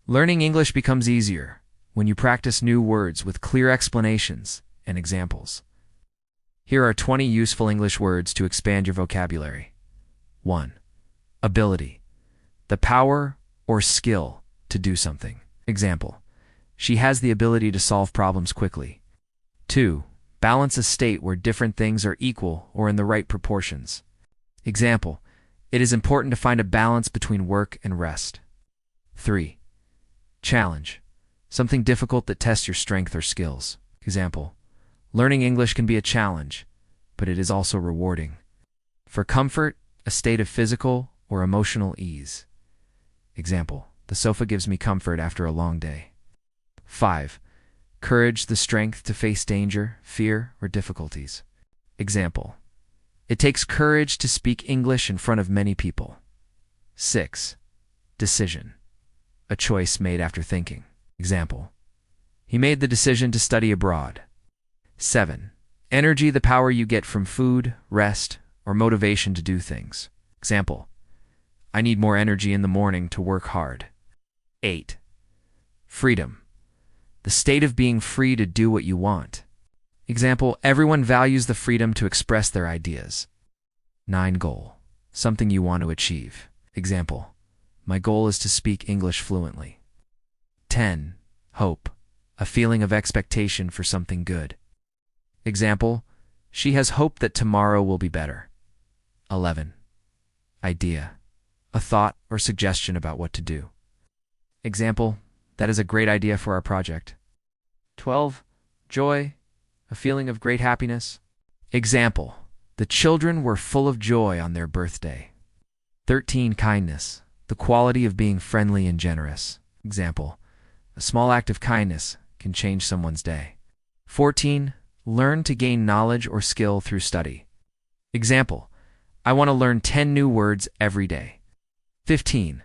Learning English becomes easier when you practice new words with clear explanations and examples. Here are 20 useful English words to expand your vocabulary. 1. Ability. The power or skill to do something. Example: she has the ability to solve problems quickly. 2. Balance a state where different things are equal or in the right proportions. Example: it is important to find a balance between work and rest. 3. Challenge. Something difficult that tests your strength or skills. Example: learning English can be a challenge, but it is also rewarding. For comfort, a state of physical or emotional ease. Example: the sofa gives me comfort after a long day. 5. Courage, the strength to face danger, fear, or difficulties. Example: it takes courage to speak English in front of many people. 6. Decision. A choice made after thinking. Example: he made the decision to study abroad. 7. Energy, the power you get from food, rest, or motivation to do things. Example: I need more energy in the morning to work hard. 8. Freedom. The state of being free to do what you want. Example: everyone values the freedom to express their ideas. 9. Goal. Something you want to achieve. Example: my goal is to speak English fluently. 10. Hope. A feeling of expectation for something good. Example: she has hope that tomorrow will be better. 11. Idea. A thought or suggestion about what to do. Example: that is a great idea for our project. 12. Joy. A feeling of great happiness. Example: the children were full of joy on their birthday. 13. Kindness. The quality of being friendly and generous. Example: a small act of kindness can change someone's day. 14. Learn to gain knowledge or skill through study. Example: I want to learn 10 new words every day. 15.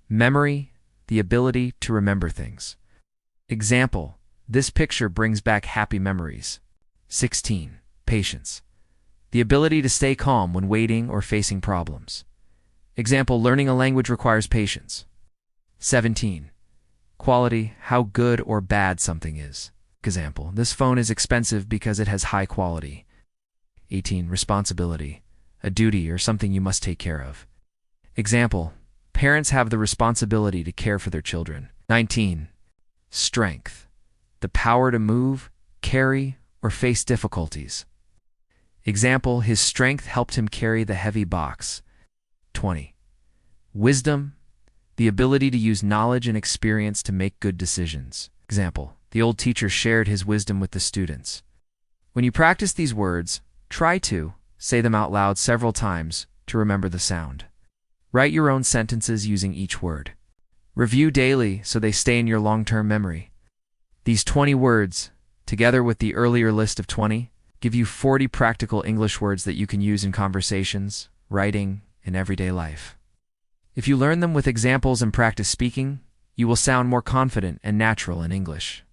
Memory. The ability to remember things. Example: this picture brings back happy memories. 16. Patience. The ability to stay calm when waiting or facing problems. Example: learning a language requires patience. 17. Quality. How good or bad something is. Example: this phone is expensive because it has high quality. 18. Responsibility. A duty or something you must take care of. Example: parents have the responsibility to care for their children. 19. Strength. The power to move, carry, or face difficulties. Example: his strength helped him carry the heavy box. 20. Wisdom. The ability to use knowledge and experience to make good decisions. Example: the old teacher shared his wisdom with the students. When you practice these words, try to say them out loud several times to remember the sound. Write your own sentences using each word. Review daily so they stay in your long-term memory. These 20 words, together with the earlier list of 20, give you 40 practical English words that you can use in conversations, writing, and everyday life. If you learn them with examples and practice speaking, you will sound more confident and natural in English.